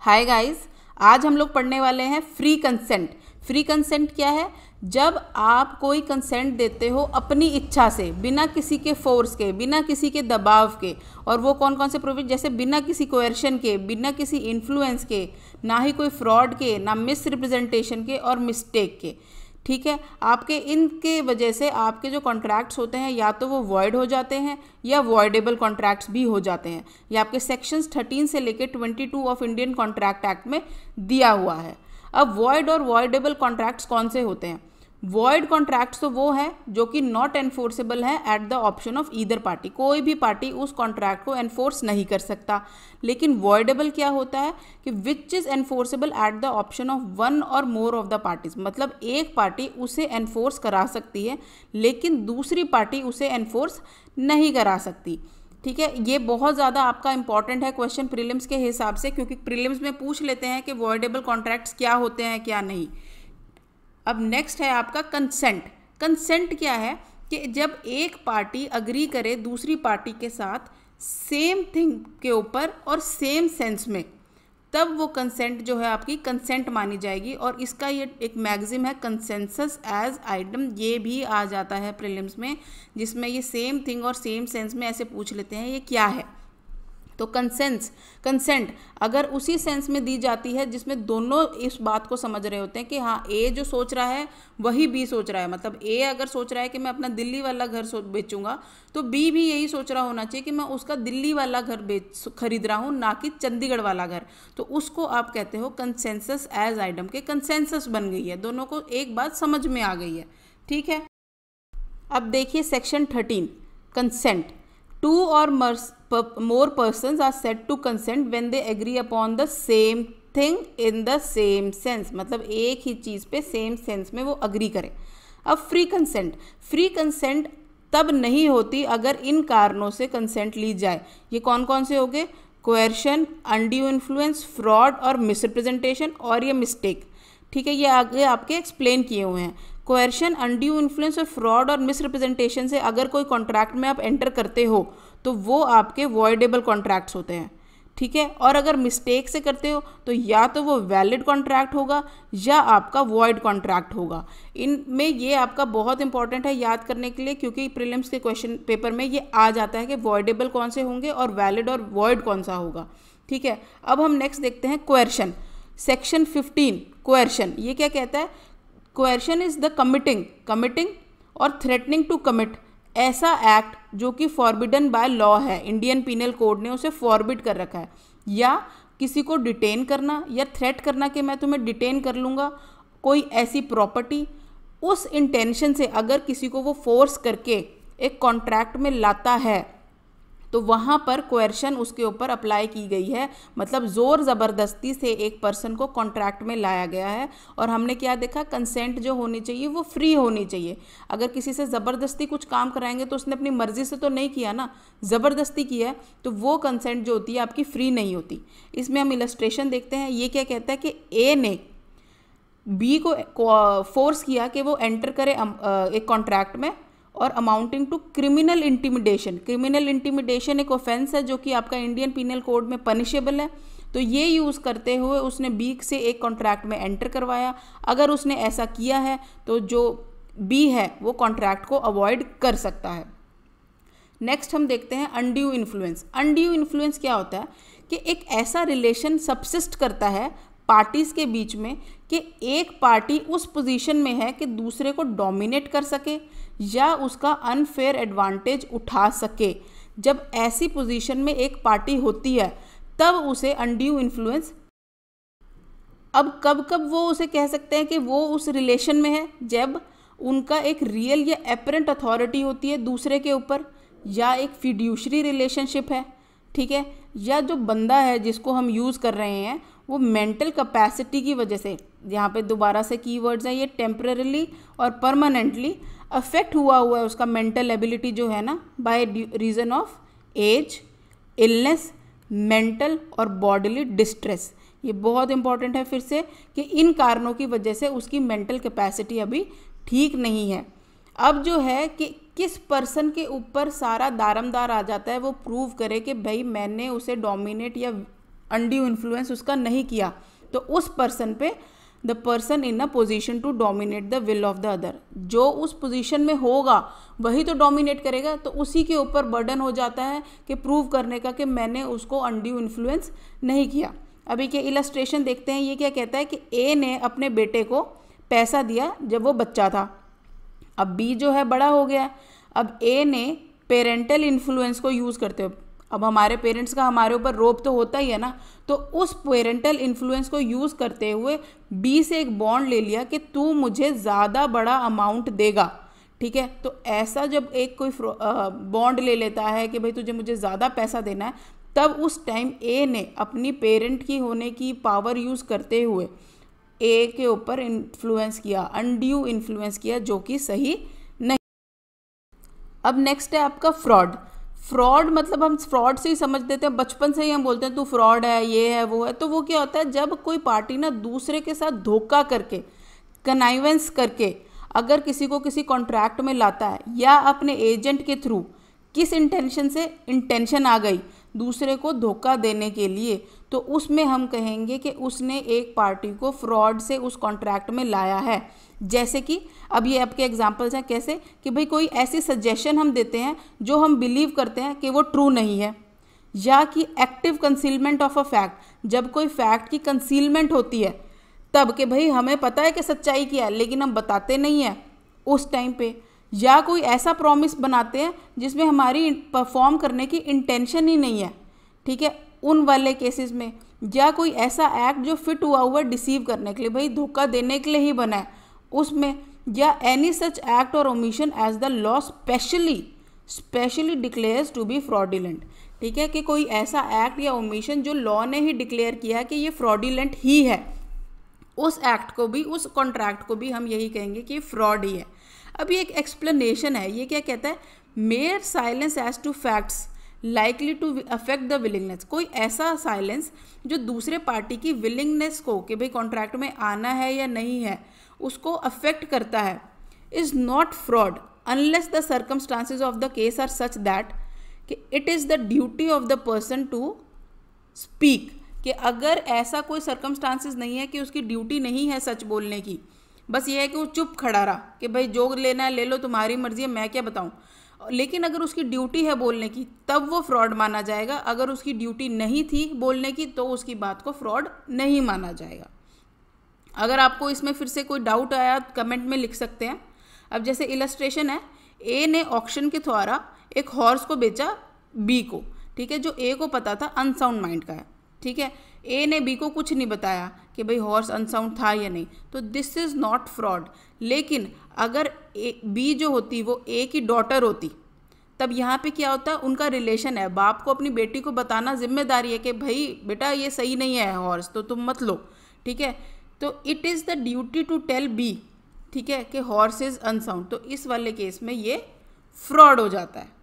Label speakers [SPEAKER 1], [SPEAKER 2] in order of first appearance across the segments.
[SPEAKER 1] Hi guys, आज हम लोग पढ़ने वाले हैं फ्री कंसेंट। फ्री कंसेंट क्या है? जब आप कोई कंसेंट देते हो अपनी इच्छा से, बिना किसी के फोर्स के, बिना किसी के दबाव के। और वो कौन कौन से प्रोविजन, जैसे बिना किसी कोएर्शन के, बिना किसी इन्फ्लुएंस के, ना ही कोई फ्रॉड के, ना मिस रिप्रेजेंटेशन के और मिस्टेक के। ठीक है, आपके इनके वजह से आपके जो कॉन्ट्रैक्ट्स होते हैं या तो वो वॉइड हो जाते हैं या वॉइडेबल कॉन्ट्रैक्ट्स भी हो जाते हैं। ये आपके सेक्शंस 13 से लेकर 22 ऑफ इंडियन कॉन्ट्रैक्ट एक्ट में दिया हुआ है। अब वॉइड और वॉइडेबल कॉन्ट्रैक्ट्स कौन से होते हैं? वॉइड कॉन्ट्रैक्ट्स तो वो है जो कि नॉट एनफोर्सेबल है at the option of either party. कोई भी पार्टी उस कॉन्ट्रैक्ट को एनफोर्स नहीं कर सकता। लेकिन वॉइडेबल क्या होता है कि which is enforceable eight the option of one और मोर ऑफ द पार्टीज। मतलब एक पार्टी उसे एनफोर्स करा सकती है लेकिन दूसरी पार्टी उसे एनफोर्स नहीं करा सकती। ठीक है, ये बहुत ज़्यादा आपका इंपॉर्टेंट है क्वेश्चन प्रीलिम्स के हिसाब से, क्योंकि प्रीलिम्स में पूछ लेते हैं कि वॉइडेबल कॉन्ट्रैक्ट्स क्या होते हैं क्या नहीं। अब नेक्स्ट है आपका कंसेंट। कंसेंट क्या है कि जब एक पार्टी अग्री करे दूसरी पार्टी के साथ सेम थिंग के ऊपर और सेम सेंस में, तब वो कंसेंट जो है आपकी कंसेंट मानी जाएगी। और इसका ये एक मैगजिम है कंसेंसस एज आइटम, ये भी आ जाता है प्रीलिम्स में, जिसमें ये सेम थिंग और सेम सेंस में ऐसे पूछ लेते हैं ये क्या है। तो कंसेंट अगर उसी सेंस में दी जाती है जिसमें दोनों इस बात को समझ रहे होते हैं कि हाँ, ए जो सोच रहा है वही बी सोच रहा है। मतलब ए अगर सोच रहा है कि मैं अपना दिल्ली वाला घर बेचूंगा, तो बी भी यही सोच रहा होना चाहिए कि मैं उसका दिल्ली वाला घर खरीद रहा हूँ, ना कि चंडीगढ़ वाला घर। तो उसको आप कहते हो कंसेंसस एज आइटम के कंसेंसस बन गई है, दोनों को एक बात समझ में आ गई है। ठीक है, अब देखिए section 13 consent. Two or more persons are said to consent when they agree upon the same thing in the same sense। मतलब एक ही चीज़ पे सेम सेंस में वो अग्री करें। अब फ्री कंसेंट तब नहीं होती अगर इन कारणों से कंसेंट ली जाए। ये कौन कौन से हो गए? कोएर्शन, अनड्यू इन्फ्लुएंस, फ्रॉड और मिसरिप्रेजेंटेशन और ये मिस्टेक। ठीक है, ये आगे आपके एक्सप्लेन किए हुए हैं। कोएर्शन, अनड्यू इन्फ्लुएंस और फ्रॉड और मिसरिप्रेजेंटेशन से अगर कोई कॉन्ट्रैक्ट में आप एंटर करते हो तो वो आपके वॉइडेबल कॉन्ट्रैक्ट्स होते हैं। ठीक है, और अगर मिस्टेक से करते हो तो या तो वो वैलिड कॉन्ट्रैक्ट होगा या आपका वॉइड कॉन्ट्रैक्ट होगा। इनमें ये आपका बहुत इंपॉर्टेंट है याद करने के लिए, क्योंकि प्रीलिम्स के क्वेश्चन पेपर में ये आ जाता है कि वॉइडेबल कौन से होंगे और वैलिड और वॉइड कौन सा होगा। ठीक है, अब हम नेक्स्ट देखते हैं कोएर्शन। सेक्शन 15 कोएर्शन, ये क्या कहता है? कोएर्शन इज द कमिटिंग और थ्रेटनिंग टू कमिट ऐसा एक्ट जो कि फॉरबिडन बाय लॉ है, इंडियन पीनल कोड ने उसे फॉरबिड कर रखा है, या किसी को डिटेन करना या थ्रेट करना कि मैं तुम्हें डिटेन कर लूँगा कोई ऐसी प्रॉपर्टी, उस इंटेंशन से अगर किसी को वो फोर्स करके एक कॉन्ट्रैक्ट में लाता है तो वहाँ पर कोएर्शन उसके ऊपर अप्लाई की गई है। मतलब ज़ोर ज़बरदस्ती से एक पर्सन को कॉन्ट्रैक्ट में लाया गया है। और हमने क्या देखा? कंसेंट जो होनी चाहिए वो फ्री होनी चाहिए। अगर किसी से ज़बरदस्ती कुछ काम कराएंगे तो उसने अपनी मर्ज़ी से तो नहीं किया ना, ज़बरदस्ती किया है, तो वो कंसेंट जो होती है आपकी फ्री नहीं होती। इसमें हम इलस्ट्रेशन देखते हैं। ये क्या कहता है कि ए ने बी को फोर्स किया कि वो एंटर करे एक कॉन्ट्रैक्ट में, और amounting to criminal intimidation. Criminal intimidation एक ऑफेंस है जो कि आपका इंडियन पीनल कोड में पनिशेबल है। तो ये यूज़ करते हुए उसने बी से एक कॉन्ट्रैक्ट में एंटर करवाया। अगर उसने ऐसा किया है तो जो बी है वो कॉन्ट्रैक्ट को अवॉइड कर सकता है। नेक्स्ट हम देखते हैं अनड्यू इन्फ्लुएंस। अनड्यू इन्फ्लुएंस क्या होता है कि एक ऐसा रिलेशन सबसिस्ट करता है पार्टीज़ के बीच में कि एक पार्टी उस पोजीशन में है कि दूसरे को डोमिनेट कर सके या उसका अनफेयर एडवांटेज उठा सके। जब ऐसी पोजीशन में एक पार्टी होती है तब उसे अनड्यू इन्फ्लुएंस। अब कब कब वो उसे कह सकते हैं कि वो उस रिलेशन में है? जब उनका एक रियल या एपरेंट अथॉरिटी होती है दूसरे के ऊपर, या एक फिड्यूशरी रिलेशनशिप है। ठीक है, या जो बंदा है जिसको हम यूज़ कर रहे हैं वो मेंटल कैपेसिटी की वजह से, यहाँ पे दोबारा से कीवर्ड्स हैं ये, टेम्पररीली और परमानेंटली अफेक्ट हुआ है उसका मेंटल एबिलिटी जो है ना, by reason of age, illness, mental और बॉडीली डिस्ट्रेस। ये बहुत इंपॉर्टेंट है फिर से कि इन कारणों की वजह से उसकी मेंटल कैपेसिटी अभी ठीक नहीं है। अब जो है कि किस पर्सन के ऊपर सारा दारमदार आ जाता है वो प्रूव करे कि भाई मैंने उसे डोमिनेट या अनड्यू इन्फ्लुएंस उसका नहीं किया, तो उस पर्सन पे the person in a position to dominate the will of the other, जो उस पोजीशन में होगा वही तो डोमिनेट करेगा, तो उसी के ऊपर बर्डन हो जाता है कि प्रूव करने का कि मैंने उसको अनड्यू इन्फ्लुएंस नहीं किया। अभी के इलस्ट्रेशन देखते हैं, ये क्या कहता है कि ए ने अपने बेटे को पैसा दिया जब वो बच्चा था, अब बी जो है बड़ा हो गया, अब ए ने पेरेंटल इन्फ्लुएंस को यूज़ करते हुए, अब हमारे पेरेंट्स का हमारे ऊपर रोब तो होता ही है ना, तो उस पेरेंटल इन्फ्लुएंस को यूज़ करते हुए बी से एक बॉन्ड ले लिया कि तू मुझे ज़्यादा बड़ा अमाउंट देगा, ठीक है। तो ऐसा जब एक कोई बॉन्ड ले लेता है कि भाई तुझे मुझे ज़्यादा पैसा देना है, तब उस टाइम ए ने अपनी पेरेंट की होने की पावर यूज़ करते हुए ए के ऊपर इन्फ्लुएंस किया, अनड्यू इन्फ्लुएंस किया, जो कि सही नहीं। अब नेक्स्ट है आपका फ्रॉड। फ्रॉड मतलब हम फ्रॉड से ही समझ देते हैं, बचपन से ही हम बोलते हैं तू फ्रॉड है, ये है वो है। तो वो क्या होता है, जब कोई पार्टी ना दूसरे के साथ धोखा करके, कनाइवेंस करके अगर किसी को किसी कॉन्ट्रैक्ट में लाता है, या अपने एजेंट के थ्रू किस इंटेंशन से इंटेंशन आ गई दूसरे को धोखा देने के लिए, तो उसमें हम कहेंगे कि उसने एक पार्टी को फ्रॉड से उस कॉन्ट्रैक्ट में लाया है। जैसे कि अब ये आपके एग्जांपल्स हैं, कैसे कि भाई कोई ऐसी सजेशन हम देते हैं जो हम बिलीव करते हैं कि वो ट्रू नहीं है, या कि active concealment of a fact, जब कोई फैक्ट की कंसीलमेंट होती है तब कि भाई हमें पता है कि सच्चाई क्या है लेकिन हम बताते नहीं हैं उस टाइम पे, या कोई ऐसा प्रॉमिस बनाते हैं जिसमें हमारी परफॉर्म करने की इंटेंशन ही नहीं है, ठीक है, उन वाले केसेस में, या कोई ऐसा एक्ट जो फिट हुआ हुआ डिसीव करने के लिए, भाई धोखा देने के लिए ही बना है उसमें, या एनी सच एक्ट और omission as the law specially declares to be fraudulent, ठीक है, कि कोई ऐसा एक्ट या ओमिशन जो लॉ ने ही डिक्लेयर किया है कि ये फ्रॉडुलेंट ही है, उस एक्ट को भी, उस कॉन्ट्रैक्ट को भी हम यही कहेंगे कि फ्रॉड ही है। अभी एक एक्सप्लेनेशन है, ये क्या कहता है, mere silence as to facts likely to affect the willingness, कोई ऐसा साइलेंस जो दूसरे पार्टी की विलिंगनेस को कि भाई कॉन्ट्रैक्ट में आना है या नहीं है उसको अफेक्ट करता है, is not fraud unless the circumstances of the case are such that कि it is the duty of the person to speak, कि अगर ऐसा कोई सर्कमस्टांसेस नहीं है कि उसकी ड्यूटी नहीं है सच बोलने की, बस ये है कि वो चुप खड़ा रहा कि भाई जो लेना है ले लो, तुम्हारी मर्जी है, मैं क्या बताऊं, लेकिन अगर उसकी ड्यूटी है बोलने की तब वो फ्रॉड माना जाएगा, अगर उसकी ड्यूटी नहीं थी बोलने की तो उसकी बात को फ्रॉड नहीं माना जाएगा। अगर आपको इसमें फिर से कोई डाउट आया कमेंट में लिख सकते हैं। अब जैसे इलस्ट्रेशन है, ए ने ऑक्शन के द्वारा एक हॉर्स को बेचा बी को, ठीक है, जो ए को पता था अनसाउंड माइंड का है, ठीक है, ए ने बी को कुछ नहीं बताया कि भाई हॉर्स अनसाउंड था या नहीं, तो दिस इज़ नॉट फ्रॉड। लेकिन अगर बी जो होती वो ए की डॉटर होती, तब यहाँ पे क्या होता है, उनका रिलेशन है, बाप को अपनी बेटी को बताना जिम्मेदारी है कि भाई बेटा ये सही नहीं है हॉर्स, तो तुम मत लो, ठीक है, तो it is the duty to tell B, ठीक है, कि हॉर्स इज़ अनसाउंड, तो इस वाले केस में ये फ्रॉड हो जाता है।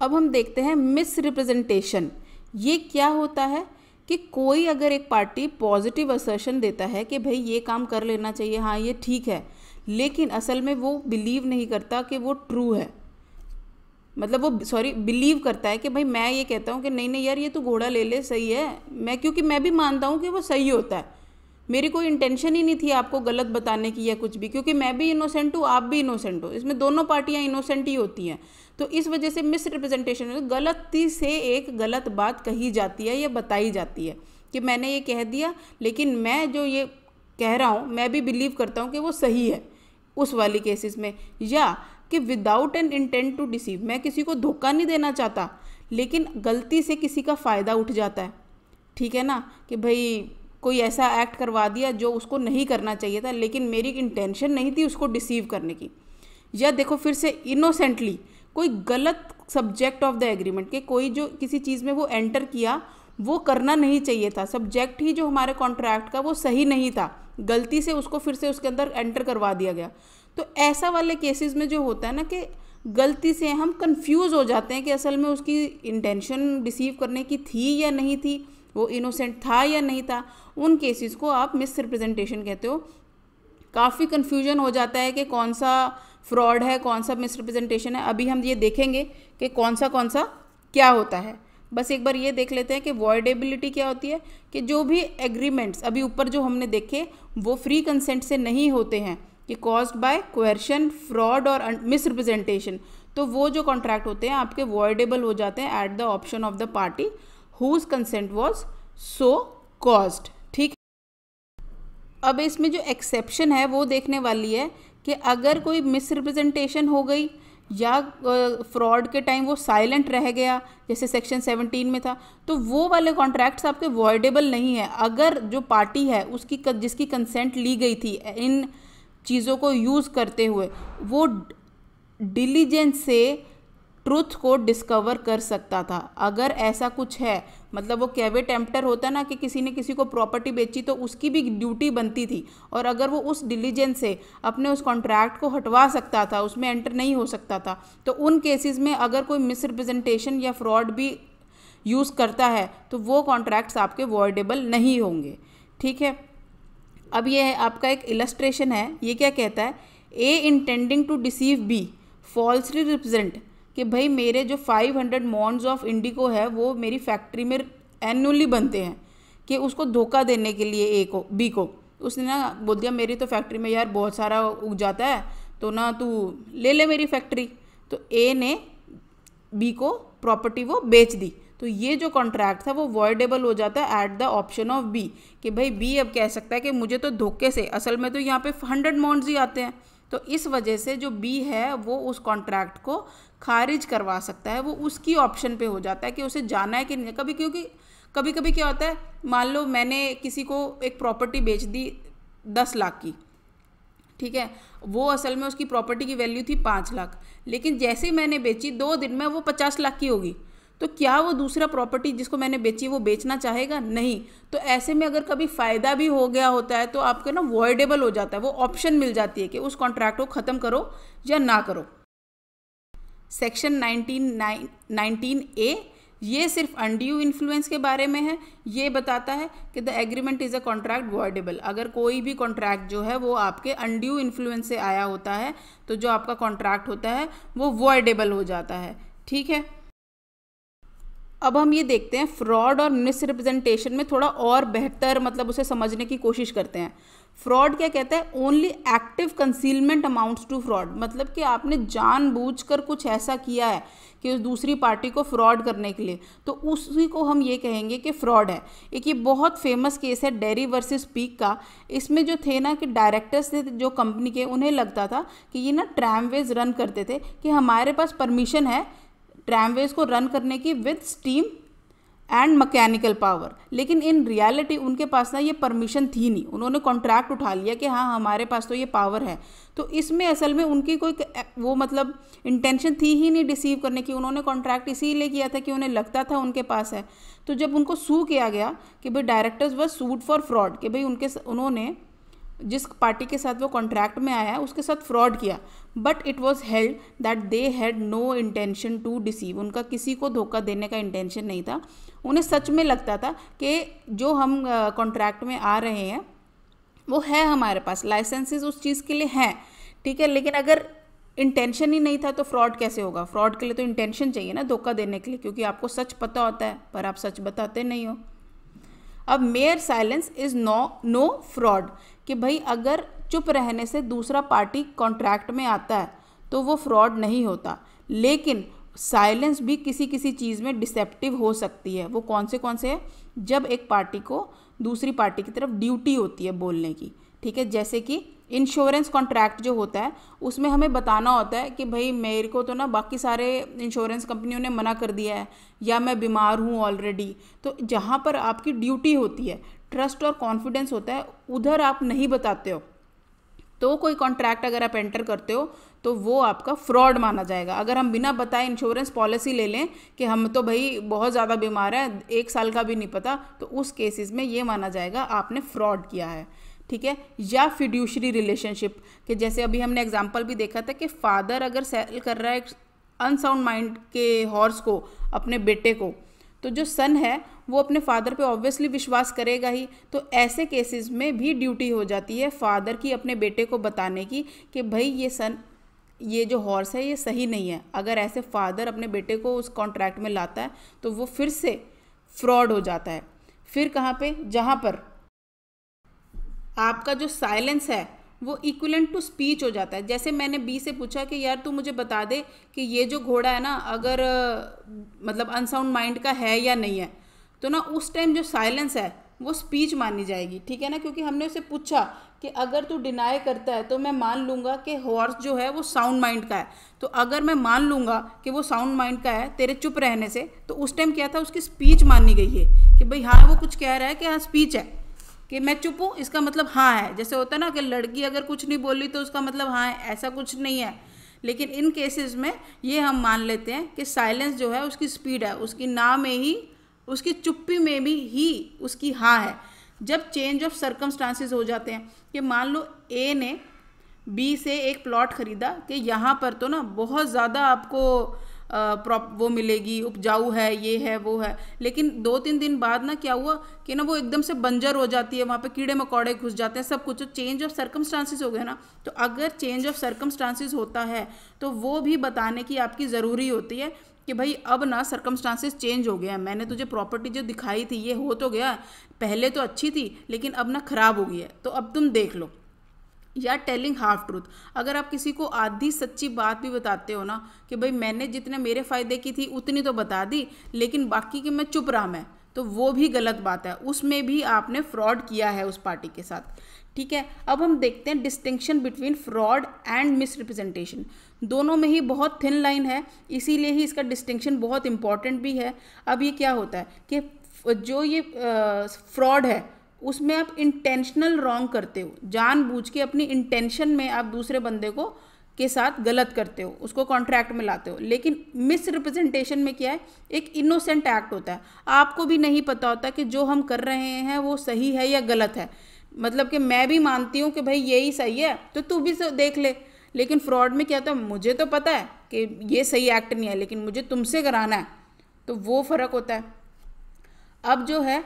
[SPEAKER 1] अब हम देखते हैं मिस रिप्रेजेंटेशन। ये क्या होता है कि कोई अगर एक पार्टी पॉजिटिव असर्शन देता है कि भाई ये काम कर लेना चाहिए, हाँ ये ठीक है, लेकिन असल में वो बिलीव नहीं करता कि वो ट्रू है, मतलब वो बिलीव करता है कि भाई मैं ये कहता हूँ कि नहीं नहीं यार ये तू घोड़ा ले ले सही है, मैं क्योंकि मैं भी मानता हूँ कि वो सही होता है, मेरी कोई इंटेंशन ही नहीं थी आपको गलत बताने की या कुछ भी, क्योंकि मैं भी इनोसेंट हूँ आप भी इनोसेंट हो, इसमें दोनों पार्टियाँ इनोसेंट ही होती हैं, तो इस वजह से मिस रिप्रेजेंटेशन, गलती से एक गलत बात कही जाती है या बताई जाती है कि मैंने ये कह दिया लेकिन मैं जो ये कह रहा हूँ मैं भी बिलीव करता हूँ कि वो सही है, उस वाली केसेस में, या कि without an intent to deceive, मैं किसी को धोखा नहीं देना चाहता लेकिन गलती से किसी का फ़ायदा उठ जाता है, ठीक है ना, कि भाई कोई ऐसा एक्ट करवा दिया जो उसको नहीं करना चाहिए था लेकिन मेरी इंटेंशन नहीं थी उसको डिसीव करने की, या देखो फिर से इनोसेंटली कोई गलत सब्जेक्ट ऑफ द एग्रीमेंट के कोई जो किसी चीज़ में वो एंटर किया वो करना नहीं चाहिए था, सब्जेक्ट ही जो हमारे कॉन्ट्रैक्ट का वो सही नहीं था, गलती से उसको फिर से उसके अंदर एंटर करवा दिया गया, तो ऐसा वाले केसेस में जो होता है ना कि गलती से हम कंफ्यूज हो जाते हैं कि असल में उसकी इंटेंशन डिसीव करने की थी या नहीं थी, वो इनोसेंट था या नहीं था, उन केसेस को आप मिस रिप्रेजेंटेशन कहते हो। काफ़ी कन्फ्यूजन हो जाता है कि कौन सा फ्रॉड है कौन सा मिस रिप्रेजेंटेशन है, अभी हम ये देखेंगे कि कौन सा क्या होता है। बस एक बार ये देख लेते हैं कि वॉइडेबिलिटी क्या होती है, कि जो भी एग्रीमेंट्स अभी ऊपर जो हमने देखे वो फ्री कंसेंट से नहीं होते हैं, कि कॉज्ड बाय कोएर्शन, फ्रॉड और मिसरिप्रेजेंटेशन, तो वो जो कॉन्ट्रैक्ट होते हैं आपके वॉइडेबल हो जाते हैं at the option of the party whose consent was so caused. ठीक, अब इसमें जो एक्सेप्शन है वो देखने वाली है कि अगर कोई मिसरिप्रेजेंटेशन हो गई या फ्रॉड के टाइम वो साइलेंट रह गया, जैसे सेक्शन 17 में था, तो वो वाले कॉन्ट्रैक्ट्स आपके वॉइडेबल नहीं है। अगर जो पार्टी है उसकी जिसकी कंसेंट ली गई थी इन चीज़ों को यूज़ करते हुए, वो डिलीजेंस से ट्रुथ को डिस्कवर कर सकता था। अगर ऐसा कुछ है, मतलब वो कैवेट टेम्प्टर होता ना कि किसी ने किसी को प्रॉपर्टी बेची तो उसकी भी ड्यूटी बनती थी, और अगर वो उस डिलीजेंस से अपने उस कॉन्ट्रैक्ट को हटवा सकता था, उसमें एंटर नहीं हो सकता था, तो उन केसेस में अगर कोई मिसरिप्रेजेंटेशन या फ्रॉड भी यूज़ करता है तो वो कॉन्ट्रैक्ट्स आपके वॉइडेबल नहीं होंगे। ठीक है, अब ये है आपका एक इलस्ट्रेशन है। ये क्या कहता है, A intending to deceive B falsely represent, कि भाई मेरे जो 500 मॉन्ड्स ऑफ इंडिको है वो मेरी फैक्ट्री में एनुअली बनते हैं, कि उसको धोखा देने के लिए ए को, बी को उसने ना बोल दिया मेरी तो फैक्ट्री में यार बहुत सारा उग जाता है, तो ना तू ले ले मेरी फैक्ट्री, तो ए ने बी को प्रॉपर्टी वो बेच दी, तो ये जो कॉन्ट्रैक्ट था वो वॉइडेबल हो जाता है at the option of B, कि भाई बी अब कह सकता है कि मुझे तो धोखे से, असल में तो यहाँ पे 100 मॉन्ड्स ही आते हैं, तो इस वजह से जो बी है वो उस कॉन्ट्रैक्ट को खारिज करवा सकता है, वो उसकी ऑप्शन पे हो जाता है कि उसे जाना है कि नहीं। कभी क्योंकि कभी कभी क्या होता है, मान लो मैंने किसी को एक प्रॉपर्टी बेच दी 10 लाख की, ठीक है, वो असल में उसकी प्रॉपर्टी की वैल्यू थी 5 लाख, लेकिन जैसे ही मैंने बेची 2 दिन में वो 50 लाख की होगी, तो क्या वो दूसरा प्रॉपर्टी जिसको मैंने बेची वो बेचना चाहेगा? नहीं। तो ऐसे में अगर कभी फ़ायदा भी हो गया होता है तो आपको ना वॉइडेबल हो जाता है, वो ऑप्शन मिल जाती है कि उस कॉन्ट्रैक्ट को ख़त्म करो या ना करो। सेक्शन 19A ये सिर्फ अनड्यू इन्फ्लुएंस के बारे में है। ये बताता है कि the agreement is a contract voidable. अगर कोई भी कॉन्ट्रैक्ट जो है वो आपके अनड्यू इन्फ्लुएंस से आया होता है तो जो आपका कॉन्ट्रैक्ट होता है वो वॉइडेबल हो जाता है। ठीक है, अब हम ये देखते हैं फ्रॉड और मिसरिप्रेजेंटेशन में थोड़ा और बेहतर, मतलब उसे समझने की कोशिश करते हैं। फ्रॉड क्या कहता है, only active concealment amounts to fraud, मतलब कि आपने जानबूझकर कुछ ऐसा किया है कि उस दूसरी पार्टी को फ्रॉड करने के लिए, तो उसी को हम ये कहेंगे कि फ्रॉड है। एक ये बहुत फेमस केस है डेरी वर्सेस पीक का। इसमें जो थे ना कि डायरेक्टर्स थे जो कंपनी के, उन्हें लगता था कि ये ना ट्रैमवेज रन करते थे कि हमारे पास परमिशन है ट्रैमवेज को रन करने की with steam and mechanical power, लेकिन इन रियलिटी उनके पास ना ये परमिशन थी नहीं। उन्होंने कॉन्ट्रैक्ट उठा लिया कि हाँ हमारे पास तो ये पावर है, तो इसमें असल में उनकी कोई वो मतलब इंटेंशन थी ही नहीं डिसीव करने की। उन्होंने कॉन्ट्रैक्ट इसीलिए किया था कि उन्हें लगता था उनके पास है। तो जब उनको सू किया गया कि भाई directors were sued for fraud, कि भाई उन्होंने जिस पार्टी के साथ वो कॉन्ट्रैक्ट में आया है उसके साथ फ्रॉड किया, but it was held that they had no intention to deceive, उनका किसी को धोखा देने का इंटेंशन नहीं था। उन्हें सच में लगता था कि जो हम कॉन्ट्रैक्ट में आ रहे हैं वो है हमारे पास, लाइसेंसेस उस चीज़ के लिए हैं, ठीक है, लेकिन अगर इंटेंशन ही नहीं था तो फ्रॉड कैसे होगा? फ्रॉड के लिए तो इंटेंशन चाहिए ना धोखा देने के लिए, क्योंकि आपको सच पता होता है पर आप सच बताते नहीं हो। अब mere silence is no fraud, कि भाई अगर चुप रहने से दूसरा पार्टी कॉन्ट्रैक्ट में आता है तो वो फ्रॉड नहीं होता, लेकिन साइलेंस भी किसी किसी चीज़ में डिसेप्टिव हो सकती है। वो कौन से है? जब एक पार्टी को दूसरी पार्टी की तरफ ड्यूटी होती है बोलने की, ठीक है, जैसे कि इंश्योरेंस कॉन्ट्रैक्ट जो होता है उसमें हमें बताना होता है कि भाई मेरे को तो ना बाकी सारे इंश्योरेंस कंपनियों ने मना कर दिया है या मैं बीमार हूँ ऑलरेडी, तो जहाँ पर आपकी ड्यूटी होती है, ट्रस्ट और कॉन्फिडेंस होता है, उधर आप नहीं बताते हो, तो कोई कॉन्ट्रैक्ट अगर आप एंटर करते हो तो वो आपका फ्रॉड माना जाएगा। अगर हम बिना बताए इंश्योरेंस पॉलिसी ले लें कि हम तो भाई बहुत ज़्यादा बीमार हैं, 1 साल का भी नहीं पता, तो उस केसेस में ये माना जाएगा आपने फ्रॉड किया है। ठीक है, या फिड्यूशरी रिलेशनशिप, कि जैसे अभी हमने एग्जांपल भी देखा था कि फादर अगर सेल कर रहा है अनसाउंड माइंड के हॉर्स को, अपने बेटे को, तो जो सन है वो अपने फादर पे ऑब्वियसली विश्वास करेगा ही। तो ऐसे केसेस में भी ड्यूटी हो जाती है फादर की अपने बेटे को बताने की कि भाई ये सन ये जो हॉर्स है ये सही नहीं है। अगर ऐसे फादर अपने बेटे को उस कॉन्ट्रैक्ट में लाता है तो वो फिर से फ्रॉड हो जाता है। फिर कहाँ पे, जहाँ पर आपका जो साइलेंस है वो इक्विवेलेंट टू स्पीच हो जाता है। जैसे मैंने बी से पूछा कि यार तू मुझे बता दे कि ये जो घोड़ा है ना अगर मतलब अनसाउंड माइंड का है या नहीं है, तो ना उस टाइम जो साइलेंस है वो स्पीच मानी जाएगी, ठीक है ना, क्योंकि हमने उसे पूछा कि अगर तू डिनाई करता है तो मैं मान लूँगा कि हॉर्स जो है वो साउंड माइंड का है। तो अगर मैं मान लूँगा कि वो साउंड माइंड का है तेरे चुप रहने से, तो उस टाइम क्या था, उसकी स्पीच मानी गई है कि भाई हाँ वो कुछ कह रहा है कि हाँ स्पीच है, कि मैं चुप हूँ इसका मतलब हाँ है। जैसे होता है ना कि लड़की अगर कुछ नहीं बोली तो उसका मतलब हाँ है, ऐसा कुछ नहीं है। लेकिन इन केसेस में ये हम मान लेते हैं कि साइलेंस जो है उसकी स्पीड है, उसकी ना में ही, उसकी चुप्पी में भी ही उसकी हाँ है। जब चेंज ऑफ सर्कमस्टांसेस हो जाते हैं कि मान लो ए ने बी से एक प्लॉट खरीदा कि यहाँ पर तो ना बहुत ज़्यादा आपको वो मिलेगी, उपजाऊ है, ये है वो है, लेकिन 2-3 दिन बाद ना क्या हुआ कि ना वो एकदम से बंजर हो जाती है, वहाँ पे कीड़े मकोड़े घुस जाते हैं, सब कुछ। तो चेंज ऑफ सर्कमस्टांसेस हो गया ना। तो अगर चेंज ऑफ सर्कमस्टांसेस होता है तो वो भी बताने की आपकी ज़रूरी होती है कि भाई अब ना सर्कमस्टांसेस चेंज हो गया, मैंने तुझे प्रॉपर्टी जो दिखाई थी ये हो तो गया, पहले तो अच्छी थी लेकिन अब ना ख़राब हो गई है, तो अब तुम देख लो। या टेलिंग हाफ ट्रूथ, अगर आप किसी को आधी सच्ची बात भी बताते हो ना कि भाई मैंने जितने मेरे फ़ायदे की थी उतनी तो बता दी लेकिन बाकी की मैं चुप रहा, मैं तो वो भी गलत बात है, उसमें भी आपने फ्रॉड किया है उस पार्टी के साथ, ठीक है। अब हम देखते हैं distinction between fraud and misrepresentation. दोनों में ही बहुत थिन लाइन है, इसीलिए ही इसका डिस्टिंक्शन बहुत इंपॉर्टेंट भी है। अब ये क्या होता है कि जो ये फ्रॉड है उसमें आप इंटेंशनल रॉन्ग करते हो, जानबूझ के अपनी इंटेंशन में आप दूसरे बंदे को के साथ गलत करते हो, उसको कॉन्ट्रैक्ट में लाते हो। लेकिन मिस रिप्रेजेंटेशन में क्या है, एक इनोसेंट एक्ट होता है, आपको भी नहीं पता होता कि जो हम कर रहे हैं वो सही है या गलत है। मतलब कि मैं भी मानती हूँ कि भाई यही सही है तो तू भी देख ले, लेकिन फ्रॉड में क्या होता है, मुझे तो पता है कि ये सही एक्ट नहीं है लेकिन मुझे तुमसे कराना है, तो वो फ़र्क होता है। अब जो है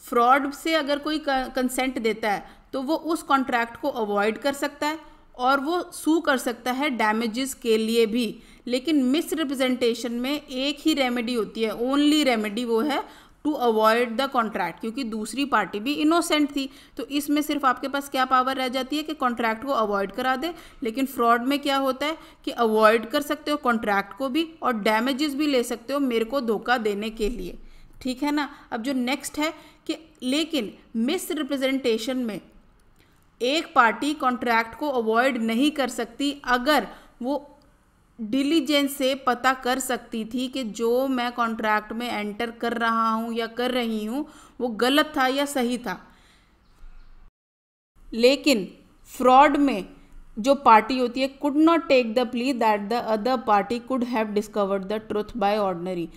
[SPEAKER 1] फ्रॉड से अगर कोई कंसेंट देता है तो वो उस कॉन्ट्रैक्ट को अवॉइड कर सकता है और वो सू कर सकता है डैमेजेस के लिए भी। लेकिन मिस रिप्रेजेंटेशन में एक ही रेमेडी होती है, ओनली रेमेडी, वो है टू अवॉइड द कॉन्ट्रैक्ट, क्योंकि दूसरी पार्टी भी इनोसेंट थी। तो इसमें सिर्फ आपके पास क्या पावर रह जाती है कि कॉन्ट्रैक्ट को अवॉइड करा दे। लेकिन फ्रॉड में क्या होता है कि अवॉइड कर सकते हो कॉन्ट्रैक्ट को भी और डैमेजेस भी ले सकते हो मेरे को धोखा देने के लिए, ठीक है ना। अब जो नेक्स्ट है कि लेकिन मिस रिप्रेजेंटेशन में एक पार्टी कॉन्ट्रैक्ट को अवॉइड नहीं कर सकती अगर वो डिलीजेंस से पता कर सकती थी कि जो मैं कॉन्ट्रैक्ट में एंटर कर रहा हूँ या कर रही हूँ वो गलत था या सही था। लेकिन फ्रॉड में जो पार्टी होती है could not take the plea that the other party could have discovered the truth by ordinary.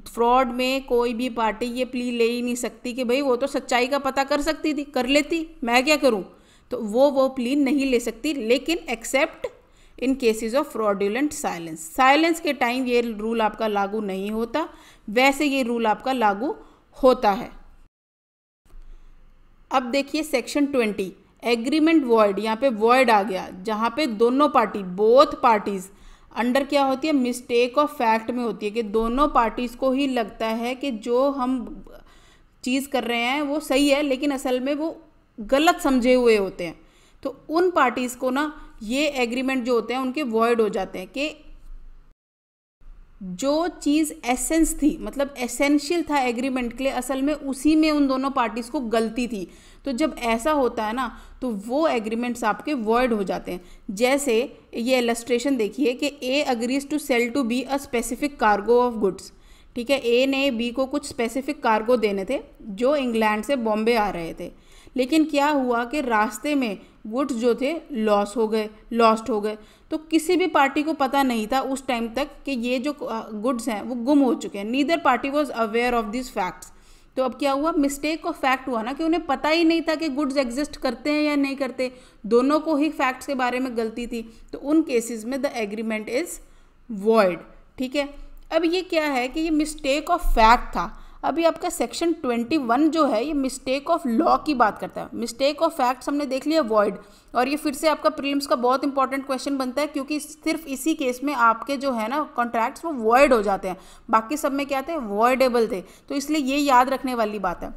[SPEAKER 1] Fraud में कोई भी पार्टी ये प्ली ले ही नहीं सकती कि भाई वो तो सच्चाई का पता कर सकती थी, कर लेती, मैं क्या करूं, तो वो प्ली नहीं ले सकती। लेकिन accept in cases of fraudulent silence, silence के टाइम ये रूल आपका लागू नहीं होता, वैसे ये रूल आपका लागू होता है। अब देखिए सेक्शन 20 एग्रीमेंट वॉइड, यहाँ पे वॉइड आ गया जहाँ पे दोनों पार्टी, बोथ पार्टीज अंडर क्या होती है, मिस्टेक ऑफ फैक्ट में होती है कि दोनों पार्टीज को ही लगता है कि जो हम चीज़ कर रहे हैं वो सही है लेकिन असल में वो गलत समझे हुए होते हैं। तो उन पार्टीज को ना ये एग्रीमेंट जो होते हैं उनके वॉइड हो जाते हैं कि जो चीज़ एसेंस थी, मतलब एसेंशियल था एग्रीमेंट के लिए, असल में उसी में उन दोनों पार्टीज़ को गलती थी। तो जब ऐसा होता है ना तो वो एग्रीमेंट्स आपके वॉइड हो जाते हैं। जैसे ये इलस्ट्रेशन देखिए कि A agrees to sell to B a specific cargo of goods, ठीक है। ए ने बी को कुछ स्पेसिफिक कार्गो देने थे जो इंग्लैंड से बॉम्बे आ रहे थे, लेकिन क्या हुआ कि रास्ते में गुड्स जो थे लॉस्ट हो गए। तो किसी भी पार्टी को पता नहीं था उस टाइम तक कि ये जो गुड्स हैं वो गुम हो चुके हैं। Neither party was aware of this facts. तो अब क्या हुआ, मिस्टेक ऑफ फैक्ट हुआ ना कि उन्हें पता ही नहीं था कि गुड्स एग्जिस्ट करते हैं या नहीं करते, दोनों को ही फैक्ट्स के बारे में गलती थी। तो उन केसेस में द एग्रीमेंट इज वॉइड, ठीक है। अब ये क्या है कि ये मिस्टेक ऑफ फैक्ट था। अभी आपका सेक्शन 21 जो है ये मिस्टेक ऑफ लॉ की बात करता है। मिस्टेक ऑफ फैक्ट्स हमने देख लिया वॉइड, और ये फिर से आपका प्रीलिम्स का बहुत इंपॉर्टेंट क्वेश्चन बनता है, क्योंकि सिर्फ इसी केस में आपके जो है ना कॉन्ट्रैक्ट्स वो वॉइड हो जाते हैं, बाकी सब में क्या थे, वॉइडेबल थे। तो इसलिए ये याद रखने वाली बात है।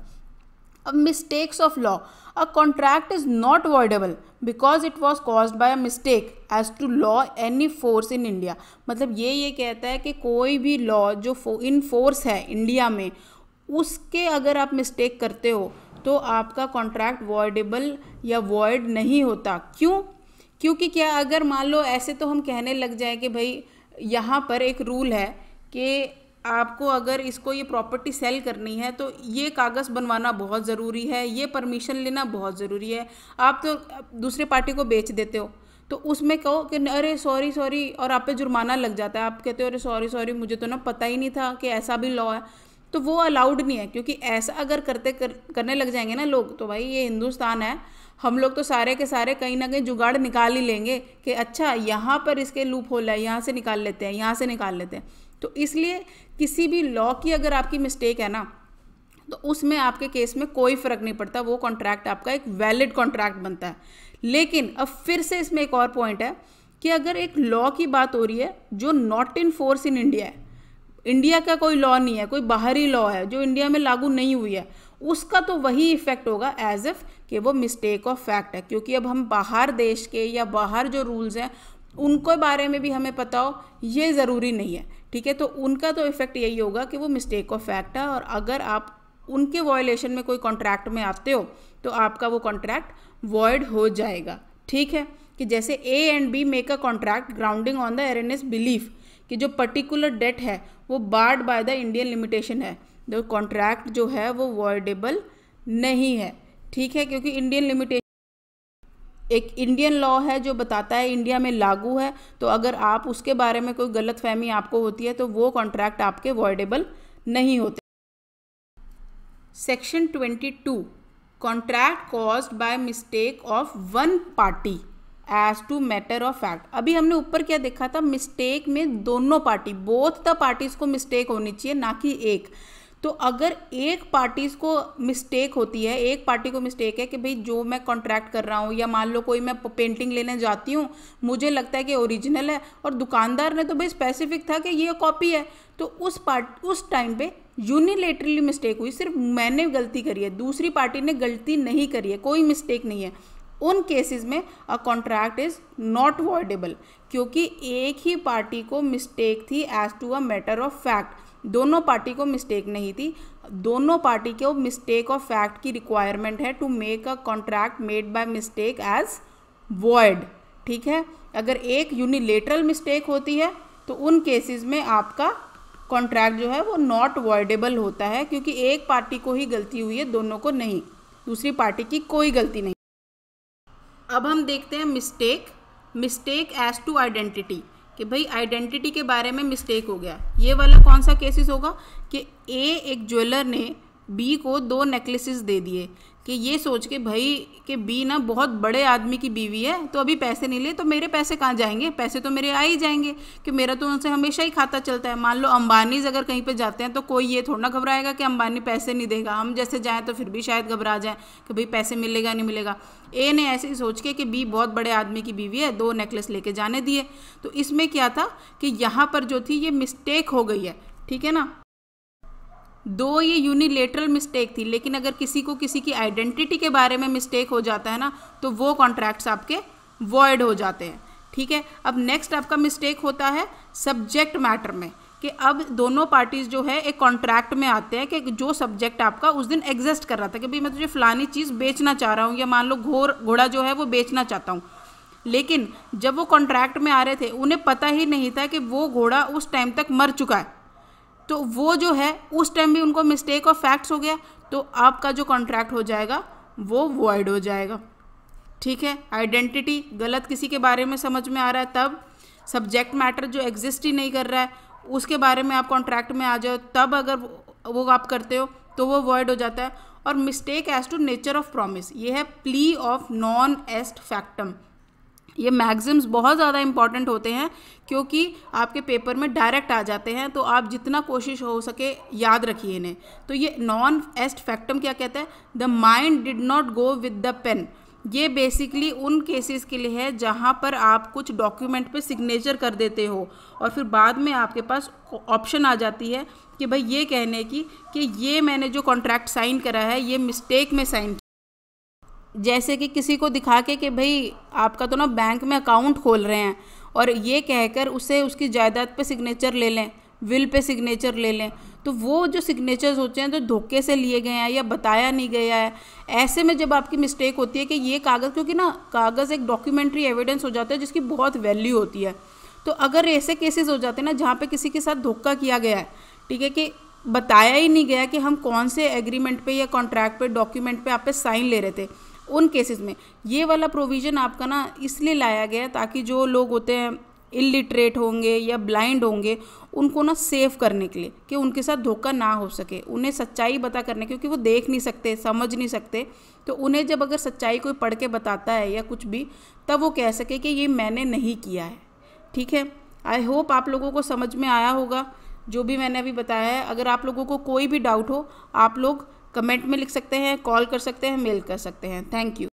[SPEAKER 1] अब mistakes of law, a contract is not voidable because it was caused by a mistake as to law any force in India. मतलब ये कहता है कि कोई भी लॉ जो इन फोर्स है इंडिया में, उसके अगर आप मिस्टेक करते हो तो आपका कॉन्ट्रैक्ट वॉइडेबल या वॉइड नहीं होता। क्यों? क्योंकि क्या, अगर मान लो ऐसे तो हम कहने लग जाए कि भाई यहाँ पर एक रूल है कि आपको अगर इसको ये प्रॉपर्टी सेल करनी है तो ये कागज़ बनवाना बहुत ज़रूरी है, ये परमिशन लेना बहुत ज़रूरी है। आप तो दूसरे पार्टी को बेच देते हो तो उसमें कहो कि अरे सॉरी सॉरी, और आप पे जुर्माना लग जाता है। आप कहते हो अरे सॉरी सॉरी, मुझे तो ना पता ही नहीं था कि ऐसा भी लॉ है। तो वो अलाउड नहीं है, क्योंकि ऐसा अगर करने लग जाएंगे ना लोग, तो भाई ये हिंदुस्तान है, हम लोग तो सारे के सारे कहीं ना कहीं जुगाड़ निकाल ही लेंगे कि अच्छा यहाँ पर इसके लूप होल है, यहाँ से निकाल लेते हैं, यहाँ से निकाल लेते हैं। तो इसलिए किसी भी लॉ की अगर आपकी मिस्टेक है ना, तो उसमें आपके केस में कोई फ़र्क नहीं पड़ता, वो कॉन्ट्रैक्ट आपका एक वैलिड कॉन्ट्रैक्ट बनता है। लेकिन अब फिर से इसमें एक और पॉइंट है कि अगर एक लॉ की बात हो रही है जो not in force in India है, इंडिया का कोई लॉ नहीं है, कोई बाहरी लॉ है जो इंडिया में लागू नहीं हुई है, उसका तो वही इफेक्ट होगा एज इफ कि वो मिस्टेक ऑफ फैक्ट है। क्योंकि अब हम बाहर देश के या बाहर जो रूल्स हैं उनके बारे में भी हमें पता हो, ये ज़रूरी नहीं है, ठीक है। तो उनका तो इफेक्ट यही होगा कि वो मिस्टेक ऑफ फैक्ट है, और अगर आप उनके वॉयलेशन में कोई कॉन्ट्रैक्ट में आते हो तो आपका वो कॉन्ट्रैक्ट वॉइड हो जाएगा, ठीक है। कि जैसे A and B make a contract grounding on the erroneous belief कि जो पर्टिकुलर डेट है वो barred by the Indian limitation है, तो कॉन्ट्रैक्ट जो है वो वॉइडेबल नहीं है, ठीक है। क्योंकि इंडियन लिमिटेशन एक इंडियन लॉ है जो बताता है इंडिया में लागू है, तो अगर आप उसके बारे में कोई गलतफहमी आपको होती है तो वो कॉन्ट्रैक्ट आपके वॉइडेबल नहीं होते। Section 22, contract caused by mistake of one party as to matter of fact. अभी हमने ऊपर क्या देखा था, मिस्टेक में दोनों पार्टी, बोथ द पार्टीज को मिस्टेक होनी चाहिए, ना कि एक। तो अगर एक पार्टीज को मिस्टेक होती है, एक पार्टी को मिस्टेक है कि भाई जो मैं कॉन्ट्रैक्ट कर रहा हूँ, या मान लो कोई मैं पेंटिंग लेने जाती हूँ, मुझे लगता है कि ओरिजिनल है और दुकानदार ने तो भाई स्पेसिफिक था कि ये कॉपी है, तो उस टाइम पे यूनिलेटरली मिस्टेक हुई, सिर्फ मैंने गलती करी है, दूसरी पार्टी ने गलती नहीं करी है, कोई मिस्टेक नहीं है। उन केसेस में a contract is not voidable, क्योंकि एक ही पार्टी को मिस्टेक थी as to a matter of fact, दोनों पार्टी को मिस्टेक नहीं थी। दोनों पार्टी को मिस्टेक ऑफ फैक्ट की रिक्वायरमेंट है to make a contract made by mistake as void, ठीक है। अगर एक यूनिलेटरल मिस्टेक होती है तो उन केसेस में आपका कॉन्ट्रैक्ट जो है वो नॉट वॉइडेबल होता है, क्योंकि एक पार्टी को ही गलती हुई है, दोनों को नहीं, दूसरी पार्टी की कोई गलती नहीं। अब हम देखते हैं मिस्टेक एज टू आइडेंटिटी, कि भाई आइडेंटिटी के बारे में मिस्टेक हो गया। ये वाला कौन सा केसेस होगा कि एक ज्वेलर ने बी को 2 नेकलेसेस दे दिए, कि ये सोच के भाई कि बी ना बहुत बड़े आदमी की बीवी है, तो अभी पैसे नहीं लिए तो मेरे पैसे कहाँ जाएंगे, पैसे तो मेरे आ ही जाएंगे, कि मेरा तो उनसे हमेशा ही खाता चलता है। मान लो अंबानीज अगर कहीं पे जाते हैं तो कोई ये थोड़ा ना घबराएगा कि अंबानी पैसे नहीं देगा, हम जैसे जाएँ तो फिर भी शायद घबरा जाएँ कि भाई पैसे मिलेगा नहीं मिलेगा। ए ने ऐसे ही सोच के कि बी बहुत बड़े आदमी की बीवी है, 2 नेकलेस लेके जाने दिए। तो इसमें क्या था कि यहाँ पर जो थी ये मिस्टेक हो गई है, ठीक है ना। 2 ये यूनिलेटरल मिस्टेक थी, लेकिन अगर किसी को किसी की आइडेंटिटी के बारे में मिस्टेक हो जाता है ना, तो वो कॉन्ट्रैक्ट्स आपके वॉइड हो जाते हैं, ठीक है। अब नेक्स्ट आपका मिस्टेक होता है सब्जेक्ट मैटर में, कि अब दोनों पार्टीज जो है एक कॉन्ट्रैक्ट में आते हैं कि जो सब्जेक्ट आपका उस दिन एग्जिस्ट कर रहा था, कि भाई मैं तुझे फलानी चीज़ बेचना चाह रहा हूँ, या मान लो घोड़ा जो है वो बेचना चाहता हूँ, लेकिन जब वो कॉन्ट्रैक्ट में आ रहे थे उन्हें पता ही नहीं था कि वो घोड़ा उस टाइम तक मर चुका है, तो वो जो है उस टाइम भी उनको मिस्टेक ऑफ फैक्ट्स हो गया, तो आपका जो कॉन्ट्रैक्ट हो जाएगा वो वॉइड हो जाएगा, ठीक है। आइडेंटिटी गलत किसी के बारे में समझ में आ रहा है तब, सब्जेक्ट मैटर जो एग्जिस्ट ही नहीं कर रहा है उसके बारे में आप कॉन्ट्रैक्ट में आ जाओ तब अगर वो आप करते हो तो वो वॉइड हो जाता है। और mistake as to nature of promise, ये है plea of non est factum, ये मैक्सिम्स बहुत ज़्यादा इंपॉर्टेंट होते हैं क्योंकि आपके पेपर में डायरेक्ट आ जाते हैं, तो आप जितना कोशिश हो सके याद रखिए इन्हें। तो ये नॉन एस्ट फैक्टम क्या कहता है, the mind did not go with the pen. ये बेसिकली उन केसेस के लिए है जहाँ पर आप कुछ डॉक्यूमेंट पे सिग्नेचर कर देते हो और फिर बाद में आपके पास ऑप्शन आ जाती है कि भाई ये कहने की कि ये मैंने जो कॉन्ट्रैक्ट साइन करा है ये मिस्टेक में साइन, जैसे कि किसी को दिखा के कि भाई आपका तो ना बैंक में अकाउंट खोल रहे हैं और ये कहकर उसे उसकी जायदाद पे सिग्नेचर ले लें, विल पे सिग्नेचर ले लें, तो वो जो सिग्नेचर्स होते हैं तो धोखे से लिए गए हैं या बताया नहीं गया है। ऐसे में जब आपकी मिस्टेक होती है कि ये कागज़, क्योंकि ना कागज़ एक डॉक्यूमेंट्री एविडेंस हो जाता है जिसकी बहुत वैल्यू होती है, तो अगर ऐसे केसेस हो जाते हैं ना जहाँ पे किसी के साथ धोखा किया गया है, ठीक है, कि बताया ही नहीं गया कि हम कौन से एग्रीमेंट पे या कॉन्ट्रैक्ट पे डॉक्यूमेंट पे आप पे साइन ले रहे थे, उन केसेस में ये वाला प्रोविज़न आपका ना इसलिए लाया गया ताकि जो लोग होते हैं इलिटरेट होंगे या ब्लाइंड होंगे उनको ना सेव करने के लिए कि उनके साथ धोखा ना हो सके, उन्हें सच्चाई बता करने, क्योंकि वो देख नहीं सकते, समझ नहीं सकते, तो उन्हें जब अगर सच्चाई कोई पढ़ के बताता है या कुछ भी, तब वो कह सके कि ये मैंने नहीं किया है। ठीक है, आई होप आप लोगों को समझ में आया होगा जो भी मैंने अभी बताया है। अगर आप लोगों को कोई भी डाउट हो आप लोग कमेंट में लिख सकते हैं, कॉल कर सकते हैं, मेल कर सकते हैं। Thank you.